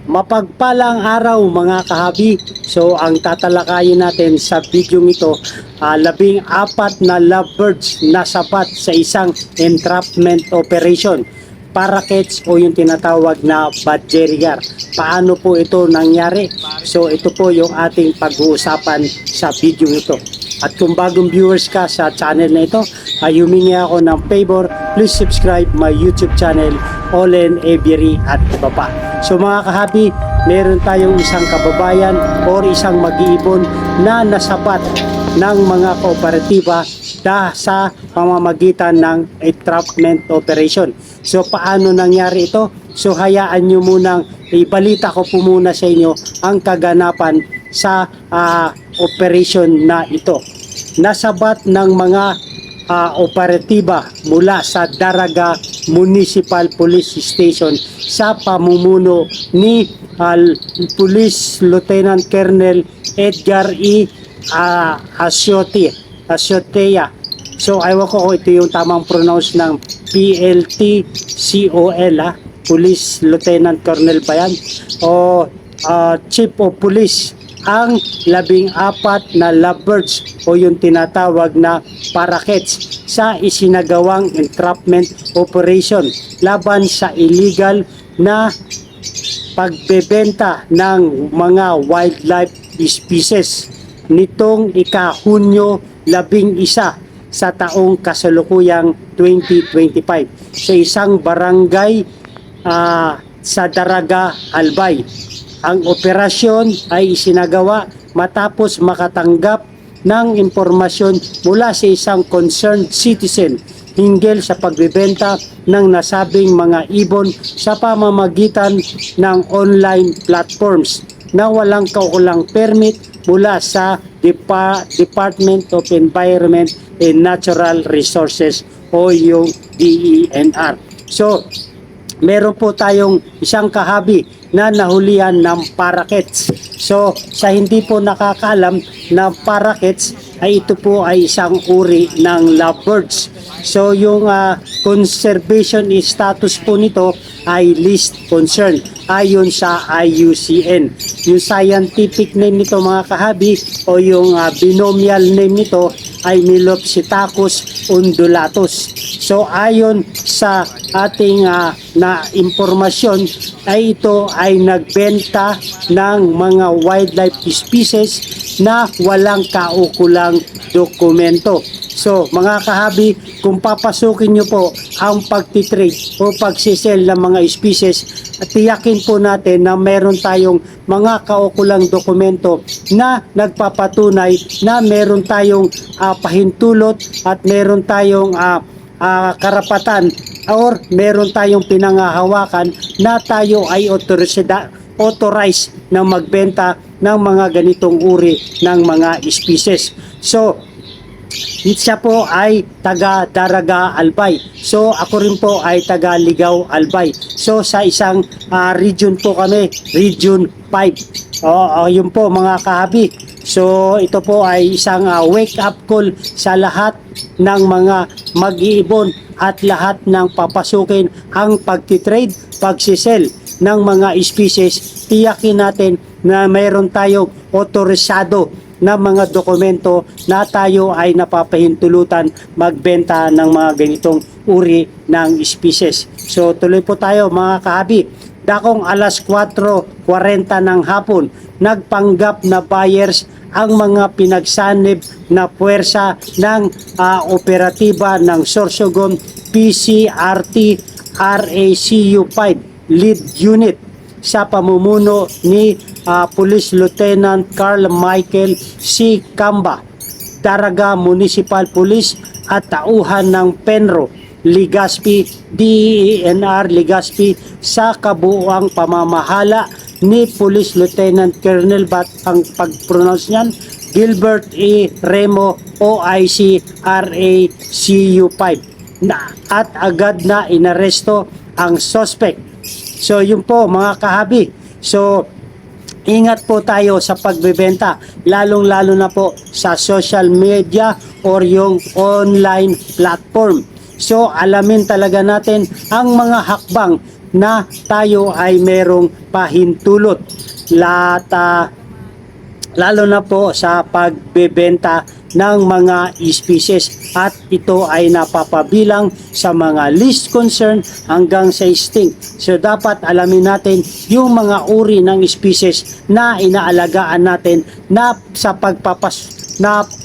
Mapagpalang araw mga kahabi. So ang tatalakayin natin sa video ito, 14 na lovebirds na sapat sa isang entrapment operation. Parakeets o yung tinatawag na budgerigar. Paano po ito nangyari? So ito po yung ating pag-uusapan sa video ito. At kung bagong viewers ka sa channel na ito, ay humingi ako ng favor, please subscribe my YouTube channel, Olen Avery at iba pa. So mga kahabi, meron tayong isang kababayan o isang mag-iibon na nasapat ng mga kooperatiba sa pamamagitan ng entrapment operation. So paano nangyari ito? So hayaan nyo munang ibalita ko po muna sa inyo ang kaganapan sa operation na ito. Nasabat ng mga operatiba mula sa Daraga Municipal Police Station sa pamumuno ni Police Lieutenant Colonel Edgar E. Asyotea. So ayaw ko ito yung tamang pronounce ng PLTCOL, Police Lieutenant Colonel ba yan? O Chief of Police, ang 14 na lovebirds o yung tinatawag na parakeets sa isinagawang entrapment operation laban sa illegal na pagbebenta ng mga wildlife species nitong ika-Hunyo 11 sa taong kasalukuyang 2025 sa isang barangay sa Daraga, Albay. Ang operasyon ay isinagawa matapos makatanggap ng impormasyon mula sa isang concerned citizen hinggil sa pagbebenta ng nasabing mga ibon sa pamamagitan ng online platforms na walang kaukulang permit mula sa Department of Environment and Natural Resources o yung DENR. So, meron po tayong isang kahabi na nahulihan ng parakeets. So, sa hindi po nakakaalam na parakeets ay ito po ay isang uri ng lovebirds. So, yung conservation status po nito ay least concern ayon sa IUCN. Yung scientific name nito mga kahabi o yung binomial name nito ay Melopsitacus undulatus. So ayon sa ating na impormasyon ay ito ay nagbenta ng mga wildlife species na walang kaukulang dokumento. So mga kahabi, kung papasukin nyo po ang pagtitrade o pagsisell ng mga species, tiyakin po natin na meron tayong mga kaukulang dokumento na nagpapatunay na meron tayong pahintulot at meron tayong karapatan or meron tayong pinangahawakan na tayo ay authorized na magbenta ng mga ganitong uri ng mga species. So, siya po ay taga Daraga, Albay. So ako rin po ay taga Ligaw, Albay. So sa isang region po kami, Region 5. Yun po mga kahabi. So ito po ay isang wake up call sa lahat ng mga mag-iibon at lahat ng papasukin ang pagtitrade, pagsisell ng mga species. Tiyakin natin na mayroon tayong otorisado na mga dokumento na tayo ay napapahintulutan magbenta ng mga ganitong uri ng species. So tuloy po tayo mga kahabi. Dakong alas 4:40 ng hapon, nagpanggap na buyers ang mga pinagsanib na puwersa ng operatiba ng Sorsogon PCRT RACU 5 Lead Unit sa pamumuno ni Police Lieutenant Carl Michael C. Camba, Daraga Municipal Police at tauhan ng Penro, Legazpi, DENR Legazpi sa kabuuang pamamahala ni Police Lieutenant Colonel ang pag-pronounce niyan, Gilbert E. Remo OIC RACU 5 at agad na inaresto ang suspect. So yun po mga kahabi. So ingat po tayo sa pagbebenta, lalong-lalo na po sa social media or yung online platform. So alamin talaga natin ang mga hakbang na tayo ay merong pahintulot. Lalo na po sa pagbebenta ng mga species, at ito ay napapabilang sa mga least concern hanggang sa extinct. So dapat alamin natin yung mga uri ng species na inaalagaan natin na sa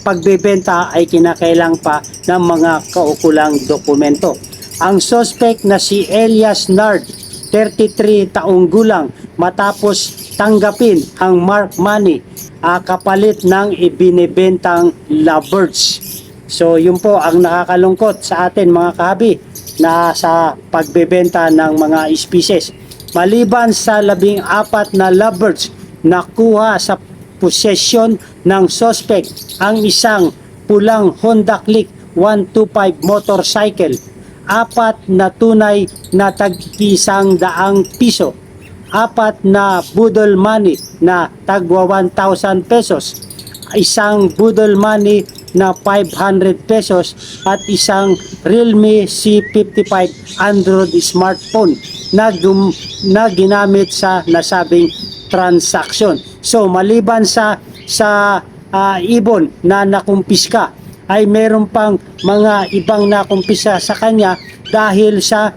pagbebenta ay kinakailang pa ng mga kaukulang dokumento. Ang suspect na si Elias Nard, 33 taong gulang, matapos tanggapin ang mark money kapalit ng ibinebentang lovebirds. So yun po ang nakakalungkot sa atin mga kahabi na sa pagbebenta ng mga species. Maliban sa 14 na lovebirds nakuha sa posesyon ng suspect ang isang pulang Honda Click 125 motorcycle, 4 na tunay na tag-100 piso, 4 na budol money na tagwa 1,000 pesos, isang budol money na 500 pesos at isang Realme C55 Android smartphone na ginamit sa nasabing transaction. So maliban sa ibon na nakumpiska, ay meron pang mga ibang nakumpisa sa kanya dahil sa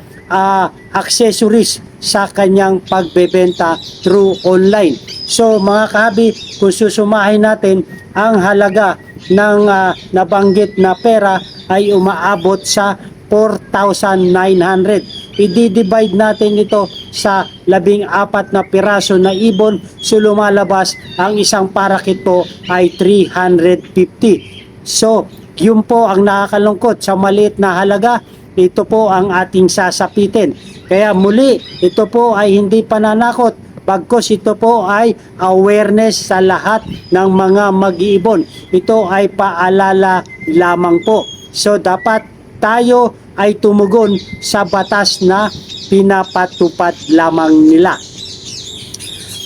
accessories sa kanyang pagbebenta through online. So mga kahabi, kung susumahin natin, ang halaga ng nabanggit na pera ay umaabot sa 4,900. I-divide natin ito sa 14 na piraso na ibon, so lumalabas ang isang parakit po ay 350. So yun po ang nakakalungkot sa maliit na halaga. Ito po ang ating sasapitin. Kaya muli, ito po ay hindi pananakot, bagkus ito po ay awareness sa lahat ng mga mag-iibon. Ito ay paalala lamang po. So dapat tayo ay tumugon sa batas na pinapatupad lamang nila.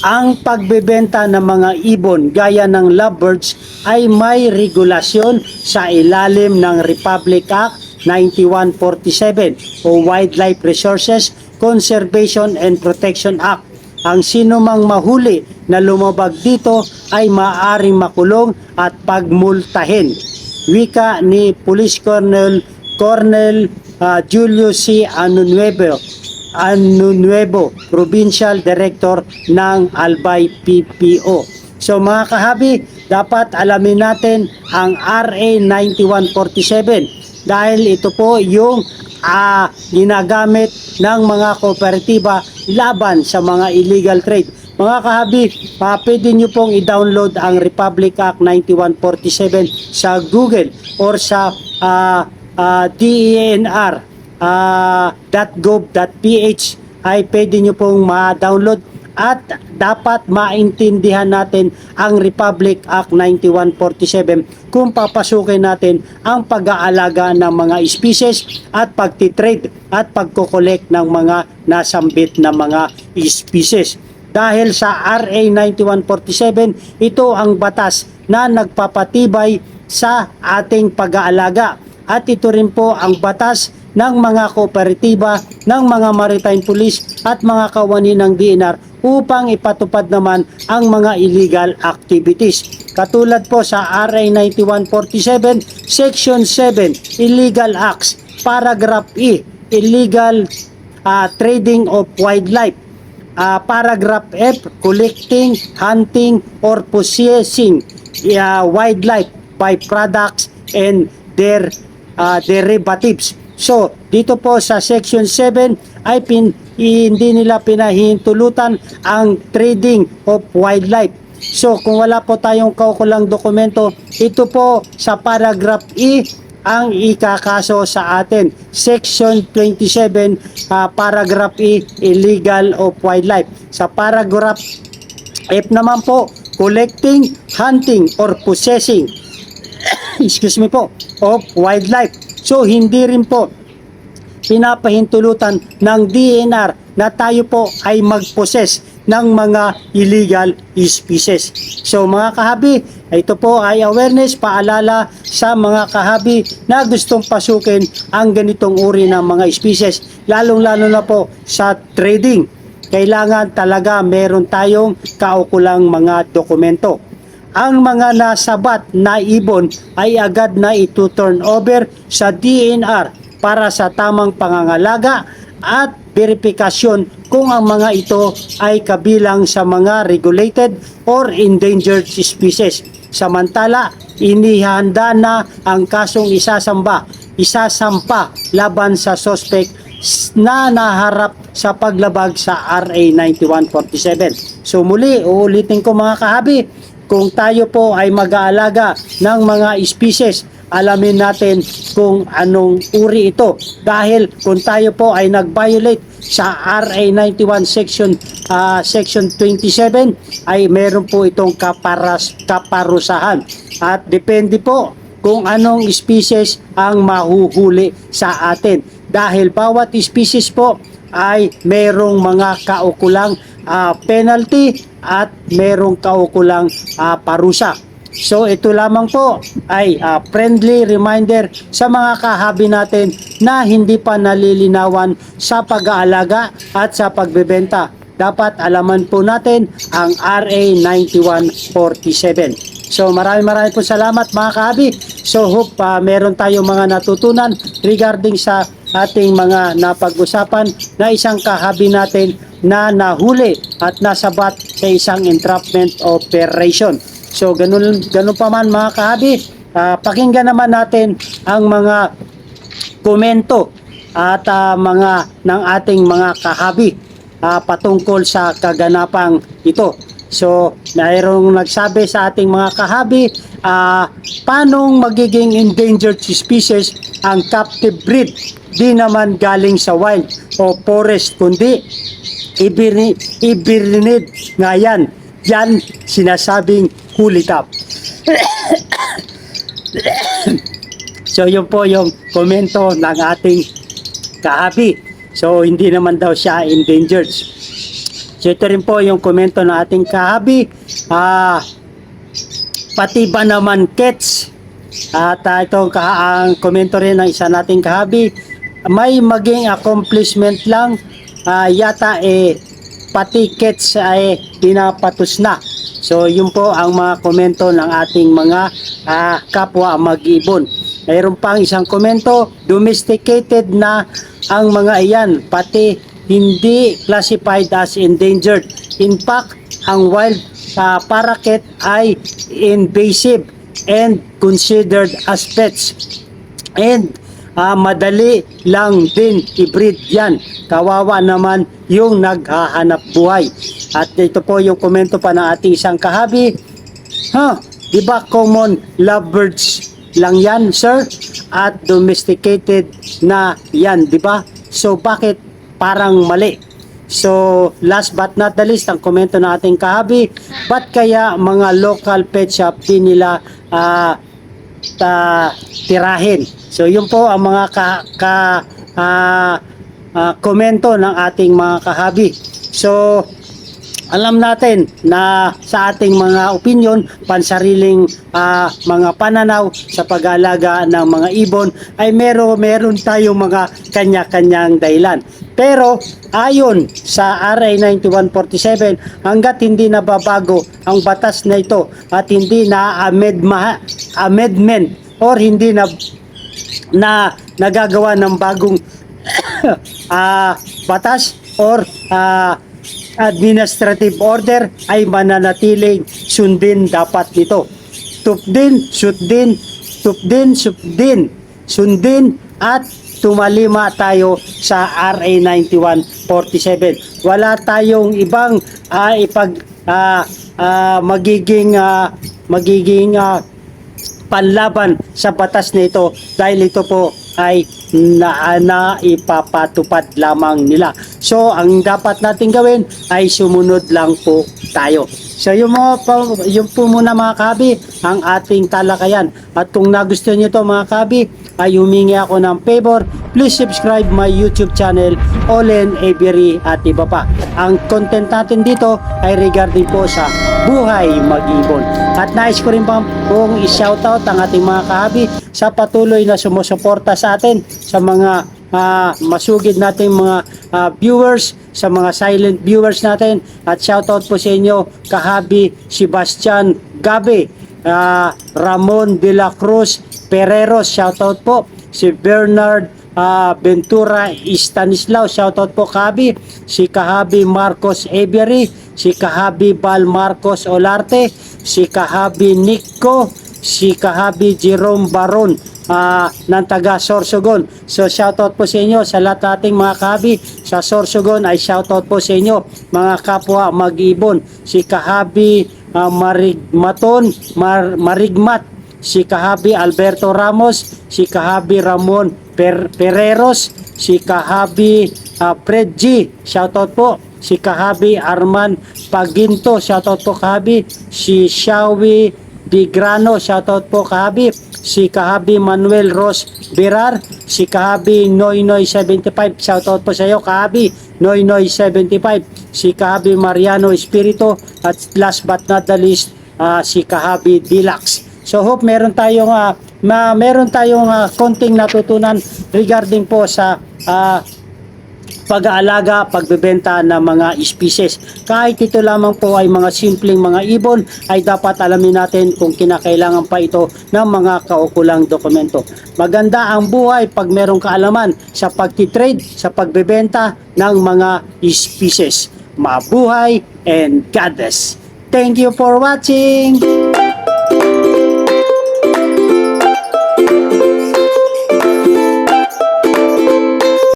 Ang pagbebenta ng mga ibon gaya ng lovebirds ay may regulasyon sa ilalim ng Republic Act 9147 o Wildlife Resources Conservation and Protection Act. Ang sinumang mahuli na lumabag dito ay maaaring makulong at pagmultahin. Wika ni Police Colonel Julio C. Anunuevo, Provincial Director ng Albay PPO. So mga kahabi, dapat alamin natin ang RA 9147 dahil ito po yung ginagamit ng mga kooperatiba laban sa mga illegal trade. Mga kahabi, pwede nyo pong i-download ang Republic Act 9147 sa Google or sa DENR.gov.ph ay pwede nyo pong ma-download, at dapat maintindihan natin ang Republic Act 9147 kung papasukin natin ang pag-aalaga ng mga species at pagtitrade at pagkokolekt ng mga nasambit na mga species. Dahil sa RA 9147, ito ang batas na nagpapatibay sa ating pag-aalaga. At ito rin po ang batas ng mga kooperatiba, ng mga maritime police at mga kawani ng DNR upang ipatupad naman ang mga illegal activities. Katulad po sa RA 9147, Section 7, Illegal Acts, Paragraph E, Illegal Trading of Wildlife, Paragraph F, Collecting, Hunting, or Possessing Wildlife by Products and their derivatives. So, dito po sa Section 7 ay hindi nila pinahintulutan ang trading of wildlife. So, kung wala po tayong kaukulang dokumento, ito po sa Paragraph E ang ikakaso sa atin. Section 27, Paragraph E, Illegal of Wildlife. Sa Paragraph F naman po, Collecting, Hunting, or Possessing of wildlife. So hindi rin po pinapahintulutan ng DNR na tayo po ay mag-possess ng mga illegal species. So mga kahabi, Ito po ay awareness, paalala sa mga kahabi na gustong pasukin ang ganitong uri ng mga species, lalong-lalo na po sa trading. Kailangan talaga meron tayong kaukulang mga dokumento. Ang mga nasabat na ibon ay agad na ito-turn over sa DNR para sa tamang pangangalaga at verifikasyon kung ang mga ito ay kabilang sa mga regulated or endangered species. Samantala, inihanda na ang kasong isasampa laban sa suspect na naharap sa paglabag sa RA 9147. So muli, uulitin ko mga kahabi, kung tayo po ay mag-aalaga ng mga species, alamin natin kung anong uri ito. Dahil kung tayo po ay nag-violate sa RA 91 section 27, ay meron po itong kaparusahan. At depende po kung anong species ang mahuhuli sa atin. Dahil bawat species po ay merong mga kaukulang penalty at merong kaukulang parusa. So ito lamang po ay friendly reminder sa mga kahabi natin na hindi pa nalilinawan sa pag-aalaga at sa pagbebenta. Dapat alaman po natin ang RA 9147. So maraming po salamat mga kahabi. So hope meron tayong mga natutunan regarding sa ating mga napag-usapan na isang kahabi natin na nahuli at nasabat sa isang entrapment operation. So ganun pa man mga kahabi, pakinggan naman natin ang mga komento at mga ng ating mga kahabi patungkol sa kaganapang ito. So, mayroong nagsabi sa ating mga kahabi, paanong magiging endangered species ang captive breed? Di naman galing sa wild o forest, kundi ibinid nga yan. Yan sinasabing hulitap. So, yun po yung komento ng ating kahabi. So, hindi naman daw siya endangered. So ito rin po yung komento ng ating kahabi, pati ba naman cats? At ito ang komento rin ng isa nating kahabi, may maging accomplishment lang, yata pati cats ay pinapatos na. So yun po ang mga komento ng ating mga kapwa mag-ibon. Mayroon pang isang komento, domesticated na ang mga iyan, pati hindi classified as endangered. In fact, ang wild parakeet ay invasive and considered as pets. And madali lang din i-breed yan. Kawawa naman yung naghahanap buhay. At ito po yung komento pa ng ating isang kahabi. Di ba common lovebirds lang yan, sir? At domesticated na yan, di ba? So bakit parang mali? So last but not the least, ang komento ng ating kahabi, ba't kaya mga local pet shop din nila tirahin? So yun po ang mga komento ng ating mga kahabi. So alam natin na sa ating mga opinion, pansariling mga pananaw sa pag-aalaga ng mga ibon ay meron tayong mga kanya-kanyang dahilan. Pero ayon sa RA 9147, hanggat hindi nababago ang batas na ito at hindi na amendment or hindi na nagagawa ng bagong batas or administrative order, ay mananatiling sundin dapat nito. Sundin at tumalima tayo sa RA 9147. Wala tayong ibang magiging panlaban sa batas na ito dahil ito po ay ipapatupad lamang nila. So ang dapat natin gawin ay sumunod lang po tayo. So yun po muna mga kahabi ang ating talakayan. At kung nagustuhan nyo ito mga kahabi, ay humingi ako ng favor, please subscribe my YouTube channel, Olen Avery at iba pa. Ang content natin dito ay regarding po sa Buhay mag-ibon. At nais ko rin pong i-shoutout ang ating mga kahabi sa patuloy na sumusuporta sa atin, sa mga masugid nating mga viewers, sa mga silent viewers natin. At shoutout po sa inyo, kahabi Sebastian Gabe, Ramon de la Cruz Pereros, shoutout po. Si Bernard Ventura Stanislao, shoutout po kahabi. Si kahabi Marcos Avery, si kahabi Val Marcos Olarte, si kahabi Nico, si kahabi Jerome Baron ng taga Sorsogon. So shoutout po sa inyo sa lahat nating mga kahabi sa Sorsogon, ay shoutout po sa inyo mga kapwa mag-ibon. Si kahabi Marigmat, si kahabi Alberto Ramos, si kahabi Ramon Pereros, si kahabi Fred G, shoutout po. Si kahabi Arman Paginto, shoutout po kahabi. Si Shawi Digrano, shoutout po kahabi. Si kahabi Manuel Ros Birar, si kahabi Noynoy 75, shoutout po sa iyo kahabi Noynoy 75. Si kahabi Mariano Espirito, at last but not the least, si kahabi Deluxe. So hope meron tayong konting natutunan regarding po sa pag-aalaga, pagbebenta ng mga species. Kahit ito lamang po ay mga simpleng mga ibon, ay dapat alamin natin kung kinakailangan pa ito ng mga kaukulang dokumento. Maganda ang buhay pag merong kaalaman sa pagtitrade, sa pagbebenta ng mga species. Mabuhay and God bless. Thank you for watching!